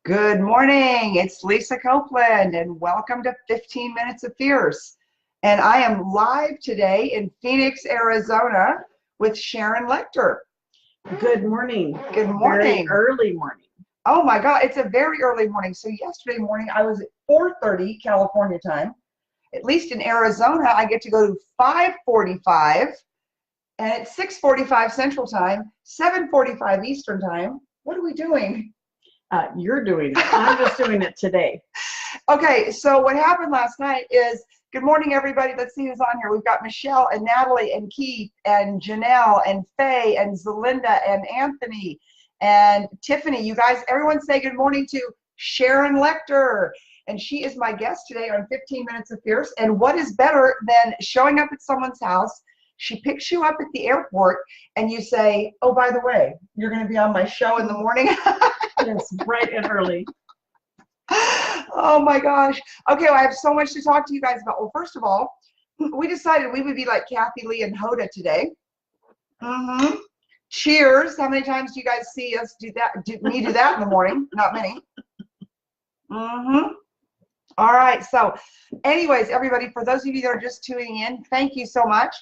Good morning. It's Lisa Copeland, and welcome to 15 Minutes of Fierce. And I am live today in Phoenix, Arizona with Sharon Lechter. Good morning. Good morning. Very early morning. Oh my God, it's a very early morning. So yesterday morning I was at 4:30 California time. At least in Arizona, I get to go to 5:45, and it's 6:45 Central Time, 7:45 Eastern Time. What are we doing? You're doing it. I'm just doing it today. Okay, so what happened last night is, good morning, everybody. Let's see who's on here. We've got Michelle and Natalie and Keith and Janelle and Faye and Zelinda and Anthony and Tiffany. You guys, everyone say good morning to Sharon Lechter. And she is my guest today on 15 Minutes of Fierce. And what is better than showing up at someone's house? She picks you up at the airport and you say, oh, by the way, you're going to be on my show in the morning. Yes, bright and early. Oh my gosh. Okay, well, I have so much to talk to you guys about. Well, first of all, we decided we would be like Kathy Lee and Hoda today. Cheers. How many times do you guys see us do that? Do that in the morning? Not many. All right. So anyways, everybody, for those of you that are just tuning in, thank you so much.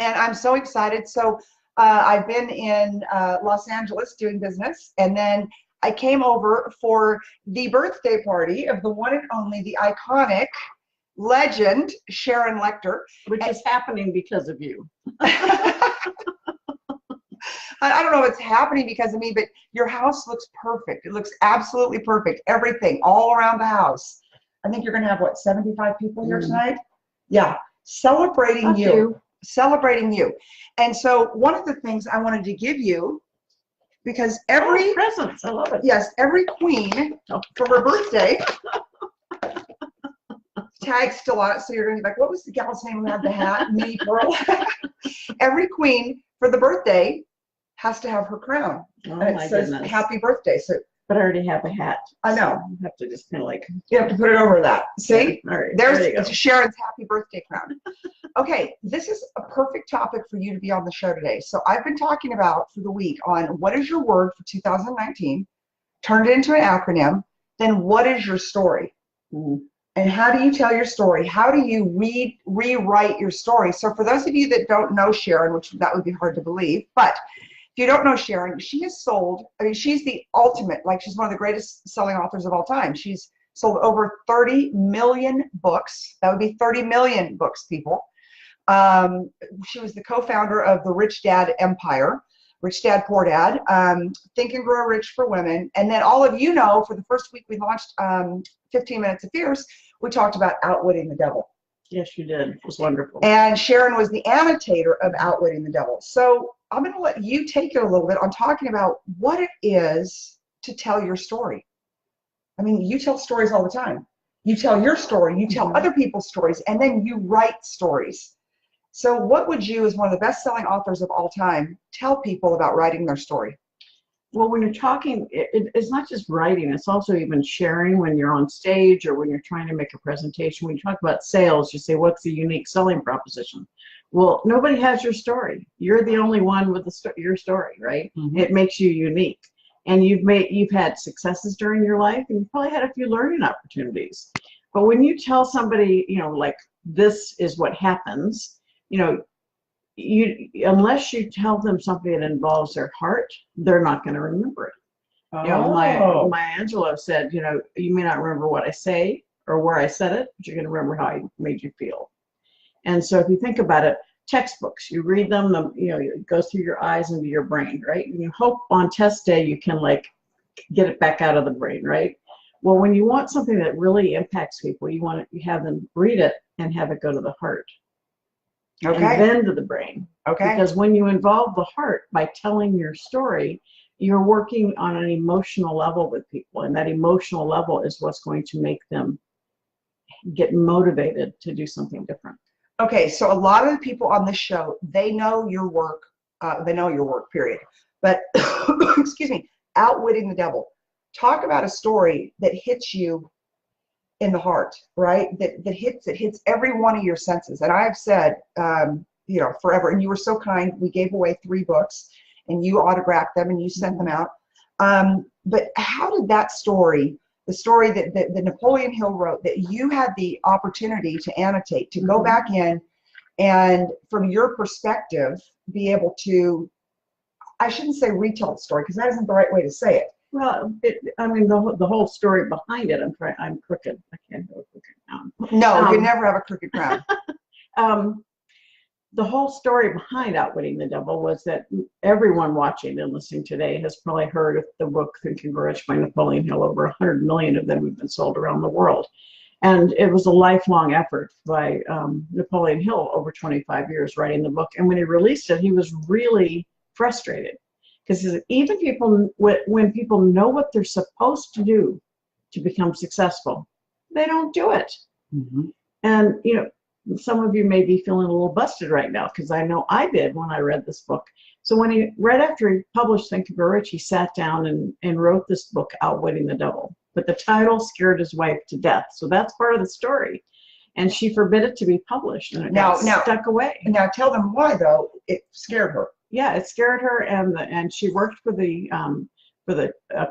And I'm so excited. So I've been in Los Angeles doing business, and then I came over for the birthday party of the one and only, the iconic legend, Sharon Lechter. Which is happening because of you. I don't know if it's happening because of me, but your house looks perfect. It looks absolutely perfect. Everything, all around the house. I think you're going to have, what, 75 people here tonight? Yeah. Celebrating you. Celebrating you. And so one of the things I wanted to give you, because every presents, I love it. Yes, every queen for her birthday, tag's still on it, so you're gonna be like, what was the gal's name who had the hat? Minnie Pearl. Every queen for the birthday has to have her crown. Oh, and it says goodness. Happy Birthday. So, but I already have a hat. I know. So I have to just kind of like, you have to put it over that. See? All right, There's Sharon's Happy Birthday crown. Okay, this is a perfect topic for you to be on the show today. So I've been talking about for the week on what is your word for 2019, turned it into an acronym, then what is your story? And how do you tell your story? How do you rewrite your story? So for those of you that don't know Sharon, which that would be hard to believe, but if you don't know Sharon, she has sold, I mean, she's the ultimate, like she's one of the greatest selling authors of all time. She's sold over 30 million books. That would be 30 million books, people. She was the co-founder of the Rich Dad Empire, Rich Dad, Poor Dad, Think and Grow Rich for Women. And then all of you know, for the first week we launched 15 Minutes of Fierce, we talked about outwitting the devil. Yes, you did. It was wonderful. And Sharon was the annotator of Outwitting the Devil. So I'm going to let you take it a little bit on talking about what it is to tell your story. I mean, you tell stories all the time. You tell your story, you tell other people's stories, and then you write stories. So what would you, as one of the best-selling authors of all time, tell people about writing their story? Well, when you're talking, it's not just writing, it's also even sharing when you're on stage or when you're trying to make a presentation. When you talk about sales, you say, what's the unique selling proposition? Well, nobody has your story. You're the only one with your story, right? It makes you unique. And you've had successes during your life, and you've probably had a few learning opportunities. But when you tell somebody, like, this is what happens, unless you tell them something that involves their heart, they're not going to remember it. Maya Angelou said, you may not remember what I say or where I said it, but you're going to remember how I made you feel. And so if you think about it, textbooks, you read them, it goes through your eyes into your brain, right? And you hope on test day you can get it back out of the brain, right? Well, when you want something that really impacts people, you have them read it and have it go to the heart. And then to the brain. Because when you involve the heart by telling your story, you're working on an emotional level with people, and that emotional level is what's going to make them get motivated to do something different. Okay, so a lot of the people on this show, they know your work, period. But, excuse me, Outwitting the Devil. Talk about a story that hits you in the heart, right? That hits every one of your senses. And I have said, forever, and you were so kind, we gave away 3 books, and you autographed them and you sent them out. But how did that story, the story that Napoleon Hill wrote, that you had the opportunity to annotate, to go back in and from your perspective, be able to, I shouldn't say retell the story because that isn't the right way to say it. Well, I mean, the whole story behind it, I'm crooked. I can't go crooked now. No, you never have a crooked crown. The whole story behind Outwitting the Devil was that everyone watching and listening today has probably heard of the book Think and Grow Rich by Napoleon Hill. Over 100 million of them have been sold around the world. And it was a lifelong effort by Napoleon Hill over 25 years writing the book. And when he released it, he was really frustrated. Because even people, when people know what they're supposed to do to become successful, they don't do it. And, you know, some of you may be feeling a little busted right now, because I know I did when I read this book. So when right after he published Think and Grow Rich, he sat down and wrote this book, Outwitting the Devil. But the title scared his wife to death. So that's part of the story. And she forbid it to be published, and it got stuck away. Now tell them why, though. It scared her. Yeah, it scared her, and she worked for the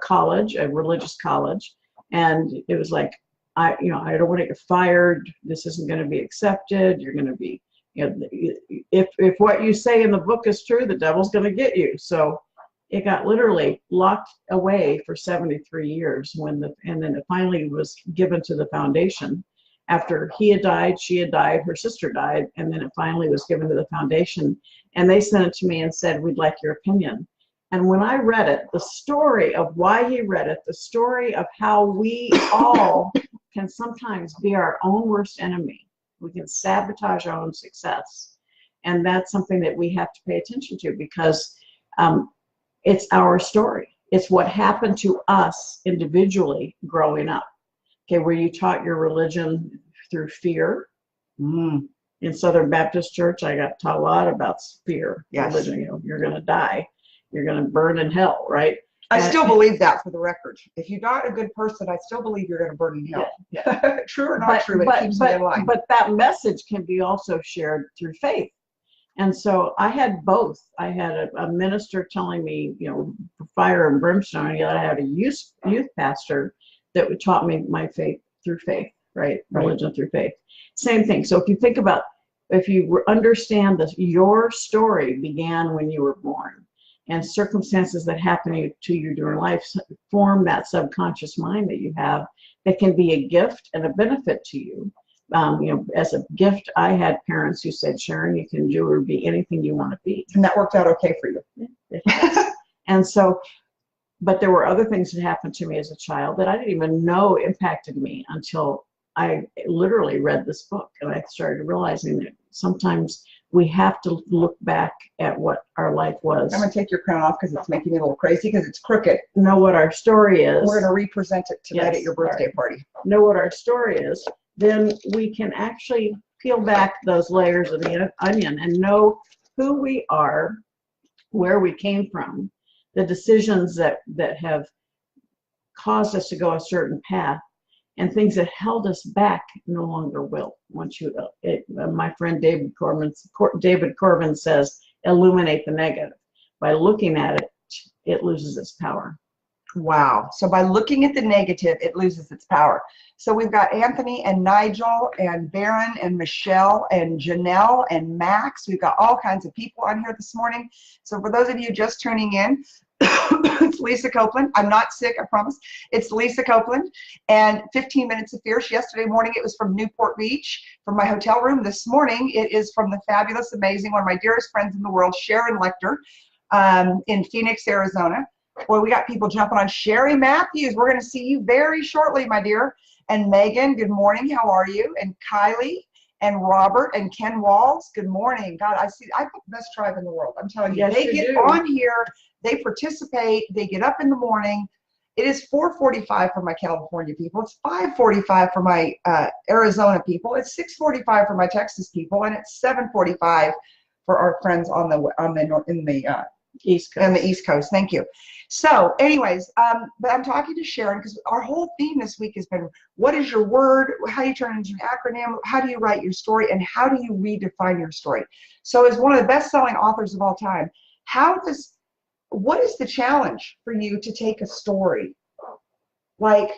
college, a religious college, and it was like, I don't want to get fired. This isn't going to be accepted. You're going to be, if what you say in the book is true, the devil's going to get you. So it got literally locked away for 73 years and then it finally was given to the foundation. After he had died, she had died, her sister died, and then it finally was given to the foundation. And they sent it to me and said, we'd like your opinion. And when I read it, the story of why he read it, the story of how we all can sometimes be our own worst enemy. We can sabotage our own success. And that's something that we have to pay attention to, because it's our story. It's what happened to us individually growing up. Okay, were you taught your religion through fear? In Southern Baptist Church, I got taught a lot about fear. Yes. Religion, you're going to die. You're going to burn in hell, right? I still believe that, for the record. If you're not a good person, I still believe you're going to burn in hell. Yeah. True or not true, but it keeps me in line. But that message can be also shared through faith. And so I had both. I had a minister telling me, fire and brimstone, and yet I had a youth pastor that taught me my faith through faith, right? Religion through faith. Same thing. So if you understand that your story began when you were born, and circumstances that happen to you during life form that subconscious mind that you have, that can be a gift and a benefit to you. As a gift, I had parents who said, Sharon, you can do or be anything you want to be. And that worked out okay for you. Yeah, and so, but there were other things that happened to me as a child that I didn't even know impacted me until I literally read this book. And I started realizing that sometimes we have to look back at what our life was. I'm going to take your crown off because it's making me a little crazy because it's crooked. Know what our story is. We're going to represent it tonight at your birthday party. Know what our story is. Then we can actually peel back those layers of the onion and know who we are, where we came from, the decisions that have caused us to go a certain path, and things that held us back no longer will. My friend David Corbin says, illuminate the negative. By looking at it, it loses its power. Wow. So by looking at the negative, it loses its power. So we've got Anthony and Nigel and Baron and Michelle and Janelle and Max. We've got all kinds of people on here this morning. So for those of you just tuning in, it's Lisa Copeland. I'm not sick, I promise. It's Lisa Copeland and 15 Minutes of Fierce. Yesterday morning it was from Newport Beach, from my hotel room. This morning it is from the fabulous, amazing, one of my dearest friends in the world, Sharon Lechter, in Phoenix, Arizona. Boy, we got people jumping on. Sherry Matthews, we're going to see you very shortly, my dear. And Megan, good morning. How are you? And Kylie and Robert and Ken Walls, good morning. God, I've got the best tribe in the world. I'm telling you. Yes, they get on here, they participate, they get up in the morning. It is 4:45 for my California people. It's 5:45 for my Arizona people. It's 6:45 for my Texas people, and it's 7:45 for our friends on the East Coast. And the East Coast. Thank you. So anyways, but I'm talking to Sharon because our whole theme this week has been, what is your word? How do you turn it into an acronym? How do you write your story? And how do you redefine your story? So as one of the best-selling authors of all time, how does what is the challenge for you to take a story like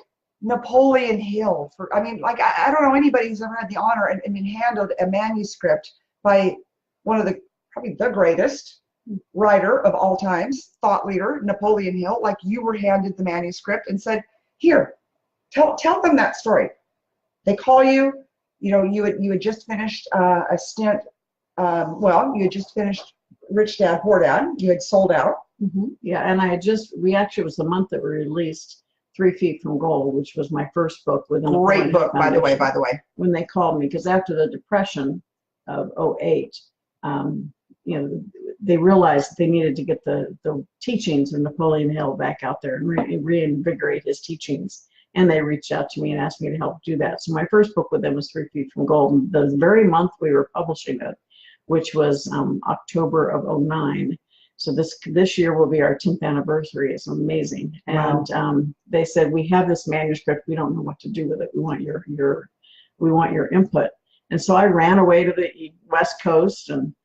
Napoleon Hill? I mean, like, I don't know anybody who's ever had the honor and been handled a manuscript by one of the, probably the greatest writer of all times, thought leader, Napoleon Hill. Like, you were handed the manuscript and said, here, tell them that story. They call you, you know, you had just finished a stint, well, you had just finished Rich Dad, Poor Dad. You had sold out. Yeah, and we actually, it was the month that we released 3 Feet from Gold, which was my first book with an great book, by the way. When they called me, because after the Depression of '08, you know, they realized they needed to get the teachings of Napoleon Hill back out there and reinvigorate his teachings. And they reached out to me and asked me to help do that. So my first book with them was 3 Feet from Gold. And the very month we were publishing it, which was October of '09. So this year will be our 10th anniversary. It's amazing. Wow. And they said, we have this manuscript. We don't know what to do with it. We want your input. And so I ran away to the West Coast and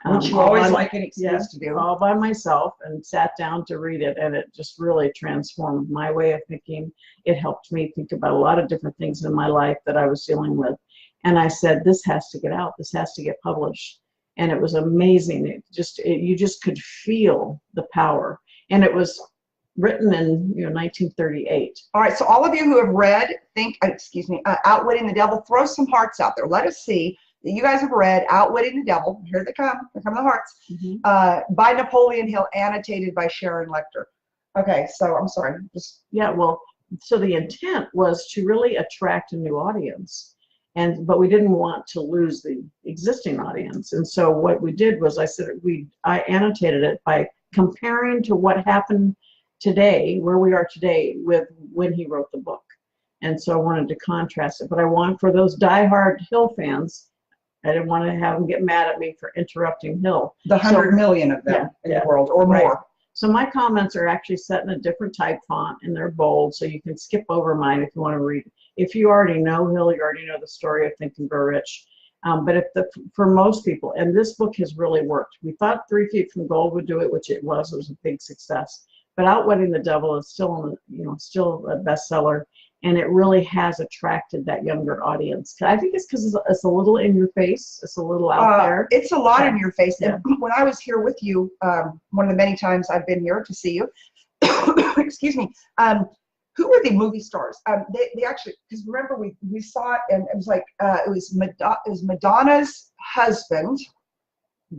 which you always like an excuse to do. All by myself, and sat down to read it, and it just really transformed my way of thinking. It helped me think about a lot of different things in my life that I was dealing with. And I said, this has to get out. This has to get published. And it was amazing. You just could feel the power. And it was written in 1938. All right, so all of you who have read, Outwitting the Devil, throw some hearts out there. Let us see that you guys have read Outwitting the Devil. Here they come. Here come the hearts. By Napoleon Hill, annotated by Sharon Lechter. Okay, so I'm sorry. Yeah, well, so the intent was to really attract a new audience. But we didn't want to lose the existing audience. And so what we did was I annotated it by comparing to what happened today, where we are today, with when he wrote the book. And so I wanted to contrast it. But I want, for those diehard Hill fans, I didn't want to have them get mad at me for interrupting Hill. The 100 million of them in the world, or more. So my comments are actually set in a different type font, and they're bold, so you can skip over mine if you want to read. If you already know Hill, you already know the story of Think and Grow Rich. But for most people, and this book has really worked. We thought 3 Feet from Gold would do it, which it was. It was a big success. But Outwitting the Devil is still a bestseller, and it really has attracted that younger audience. I think it's because it's a little in your face. It's a little out there. It's a lot in your face. Yeah. And when I was here with you, one of the many times I've been here to see you, excuse me, who were the movie stars? They actually, because remember we saw it, and it was like it was Madonna's husband,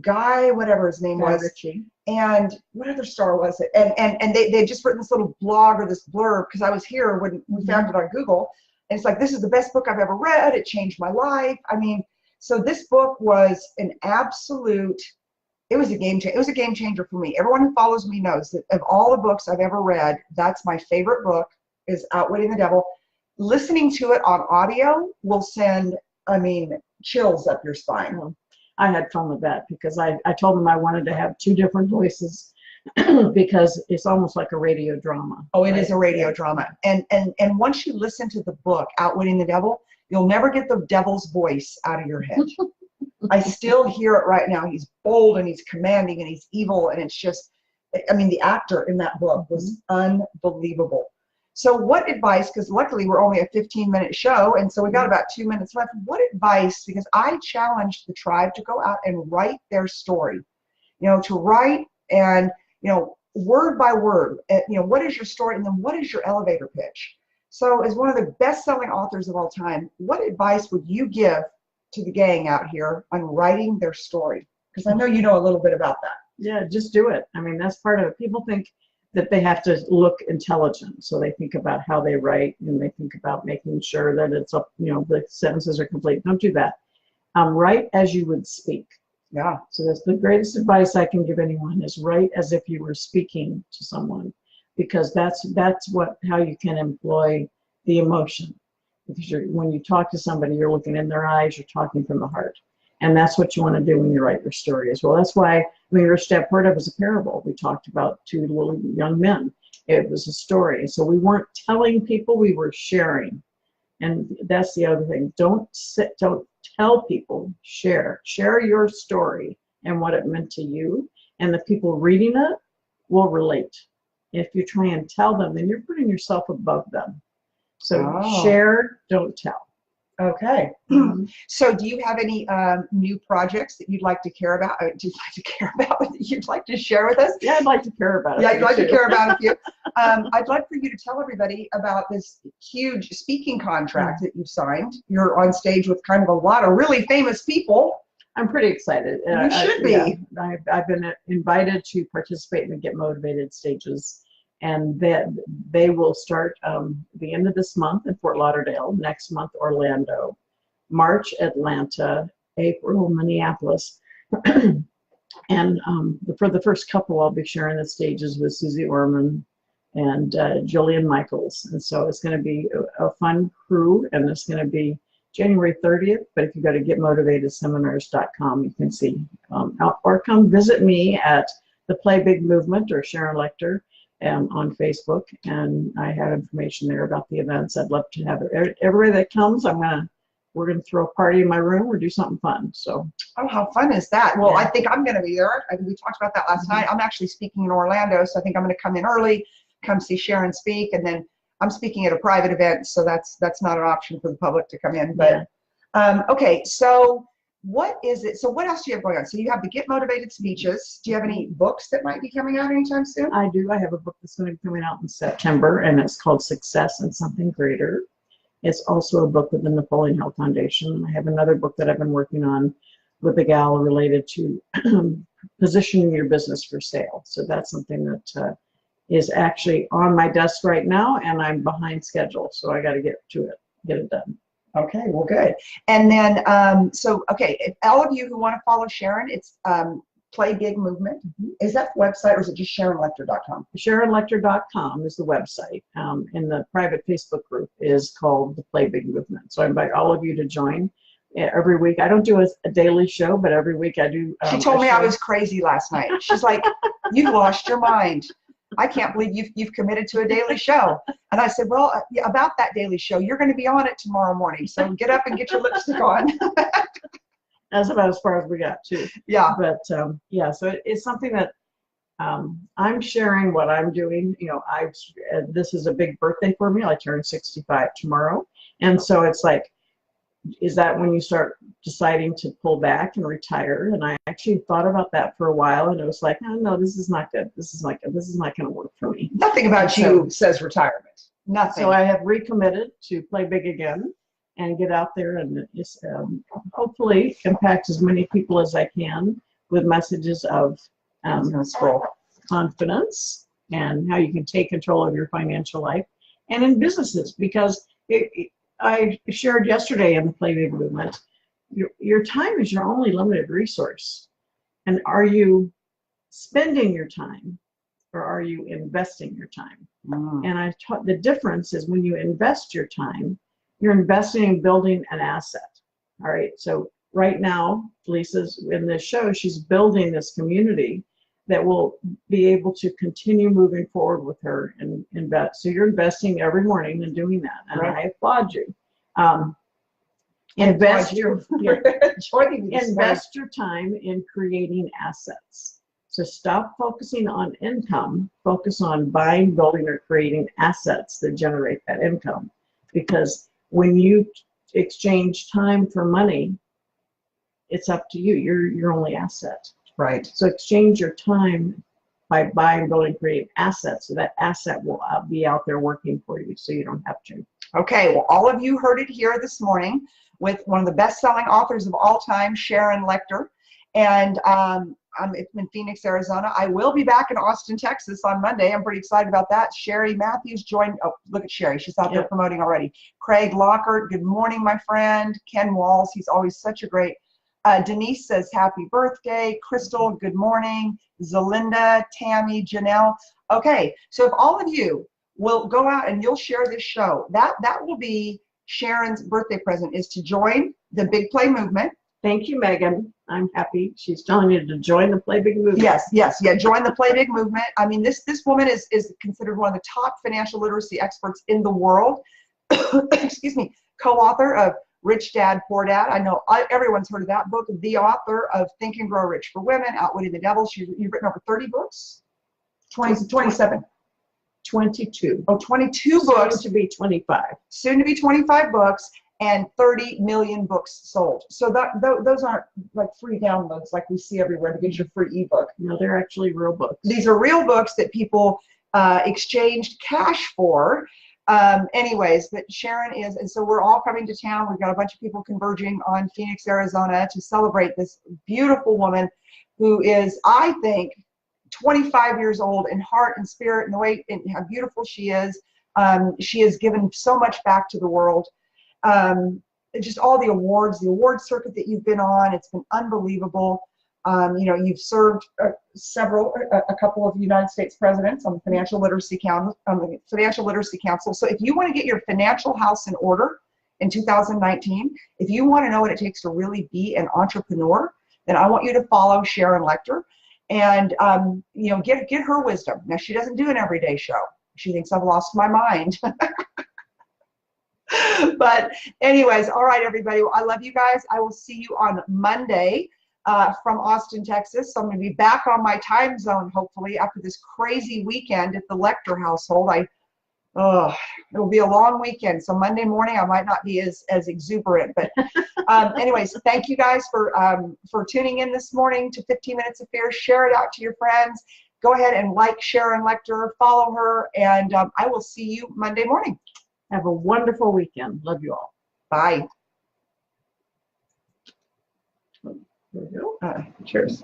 Guy, whatever his name was, Ritchie. And what other star was it? And they just written this little blog or this blurb, because I was here when we found it on Google, and it's like, this is the best book I've ever read. It changed my life. I mean, so this book was an absolute. It was a game changer. It was a game changer for me. Everyone who follows me knows that of all the books I've ever read, that's my favorite book, is Outwitting the Devil. Listening to it on audio will send, chills up your spine. I had fun with that, because I told them I wanted to have 2 different voices because it's almost like a radio drama. Oh, it is a radio drama. And once you listen to the book, Outwitting the Devil, you'll never get the devil's voice out of your head. I still hear it right now. He's bold and he's commanding and he's evil, and it's just, the actor in that book was unbelievable. So what advice, because luckily we're only a 15-minute show, and so we got about 2 minutes left. What advice, because I challenged the tribe to go out and write their story, to write and, word by word, what is your story, and then what is your elevator pitch? So as one of the best-selling authors of all time, what advice would you give to the gang out here on writing their story? Because I know you know a little bit about that. Yeah, just do it. That's part of it. People think that they have to look intelligent, so they think about how they write, and they think about making sure that it's up, the sentences are complete. Don't do that. Write as you would speak. Yeah. So that's the greatest advice I can give anyone, is write as if you were speaking to someone, because that's how you can employ the emotion. Because when you talk to somebody, you're looking in their eyes, you're talking from the heart. And that's what you want to do when you write your story as well. That's why Rich Dad Poor Dad was a parable. We talked about 2 little young men. It was a story. So we weren't telling people, we were sharing. And that's the other thing. Don't tell people, share. Share your story and what it meant to you. And the people reading it will relate. If you try and tell them, then you're putting yourself above them. So share, don't tell. Okay. So do you have any new projects that you'd like to care about? That you'd like to share with us? Yeah, I'd like to care about it. Yeah, I'd like to care about a few. I'd like for you to tell everybody about this huge speaking contract that you've signed. You're on stage with kind of a lot of really famous people. I'm pretty excited. You should be. Yeah, I've been invited to participate in the Get Motivated stages, and they will start the end of this month in Fort Lauderdale, next month Orlando, March Atlanta, April Minneapolis, and for the first couple I'll be sharing the stages with Susie Orman and Jillian Michaels, and so it's going to be a fun crew, and it's going to be January 30th, but if you go to getmotivatedseminars.com, you can see, or come visit me at the Play Big Movement or Sharon Lechter on Facebook, and I have information there about the events. I'd love to have everybody that comes. We're gonna throw a party in my room or do something fun. So. Oh, how fun is that? Well, yeah. I think I'm gonna be there. We talked about that last night. I'm actually speaking in Orlando, so I think I'm gonna come in early, come see Sharon speak, and then I'm speaking at a private event, so that's not an option for the public to come in. But okay, so what is it? So what else do you have going on? So you have the Get Motivated speeches. Do you have any books that might be coming out anytime soon? I do. I have a book that's going to be coming out in September, and it's called Success and Something Greater. It's also a book with the Napoleon Hill Foundation. I have another book that I've been working on with a gal related to positioning your business for sale. So that's something that is actually on my desk right now, and I'm behind schedule, so I got to get it done. Okay, well, good. And then, if all of you who want to follow Sharon, it's Play Big Movement. Is that the website, or is it just SharonLechter.com? SharonLechter.com is the website, and the private Facebook group is called the Play Big Movement. So I invite all of you to join every week. I don't do a daily show, but every week I do. She told me I was crazy last night. She's like, "You've lost your mind. I can't believe you've committed to a daily show." And I said, well, about that daily show, you're going to be on it tomorrow morning. So get up and get your lipstick on. That's about as far as we got too. Yeah. But yeah, so it's something that I'm sharing what I'm doing. You know, this is a big birthday for me. I turn 65 tomorrow. And so it's like, is that when you start deciding to pull back and retire? And I actually thought about that for a while, and it was like, oh, no, this is not good. This is not going to work for me. Nothing about you says retirement. Nothing. So I have recommitted to play big again and get out there and just hopefully impact as many people as I can with messages of confidence and how you can take control of your financial life and in businesses, because I shared yesterday in the Play Big Movement, your time is your only limited resource. And are you spending your time, or are you investing your time? And I taught the difference is when you invest your time, you're investing in building an asset. All right. So right now, Lisa's in this show, she's building this community that will be able to continue moving forward with her and invest. So you're investing every morning in doing that, and I applaud you. Invest your time in creating assets. So stop focusing on income, focus on buying, building, or creating assets that generate that income. Because when you exchange time for money, it's up to you. You're your only asset. Right. So exchange your time by buying, building, creating assets, so that asset will be out there working for you, so you don't have to. Okay, well, all of you heard it here this morning with one of the best-selling authors of all time, Sharon Lechter. And I'm in Phoenix, Arizona. I will be back in Austin, Texas on Monday. I'm pretty excited about that. Sherry Matthews joined. Oh, look at Sherry. She's out there promoting already. Craig Lockhart, good morning, my friend. Ken Walls, he's always such a great. Denise says, happy birthday. Crystal, good morning. Zelinda, Tammy, Janelle. Okay, so if all of you will go out and you'll share this show, that will be Sharon's birthday present, is to join the Big Play Movement. Thank you, Megan. I'm happy. She's telling you to join the Play Big Movement. Yes, join the Play Big Movement. I mean, this woman is considered one of the top financial literacy experts in the world. Excuse me, co-author of Rich Dad, Poor Dad. I know everyone's heard of that book. The author of Think and Grow Rich for Women, Outwitting the Devil. You've written over 30 books. 27. 22. Oh, 22 books. Soon to be 25. Soon to be 25 books and 30 million books sold. So those aren't like free downloads like we see everywhere to get your free ebook. No, they're actually real books. These are real books that people exchanged cash for. Anyways, but Sharon is, and so we're all coming to town. We've got a bunch of people converging on Phoenix, Arizona to celebrate this beautiful woman who is, I think, 25 years old in heart and spirit and the way and how beautiful she is. She has given so much back to the world. Just all the awards, the award circuit that you've been on, it's been unbelievable. You know, you've served a couple of United States presidents on the Financial Literacy Council. So if you want to get your financial house in order in 2019, if you want to know what it takes to really be an entrepreneur, then I want you to follow Sharon Lechter and you know, get her wisdom. Now, she doesn't do an everyday show. She thinks I've lost my mind. But anyways, all right, everybody. Well, I love you guys. I will see you on Monday from Austin, Texas. So I'm going to be back on my time zone, hopefully, after this crazy weekend at the Lechter household. It'll be a long weekend. So Monday morning, I might not be as exuberant. But anyways, thank you guys for tuning in this morning to 15 Minutes of Fear. Share it out to your friends. Go ahead and like Sharon Lechter, follow her, and I will see you Monday morning. Have a wonderful weekend. Love you all. Bye. There we go. Cheers.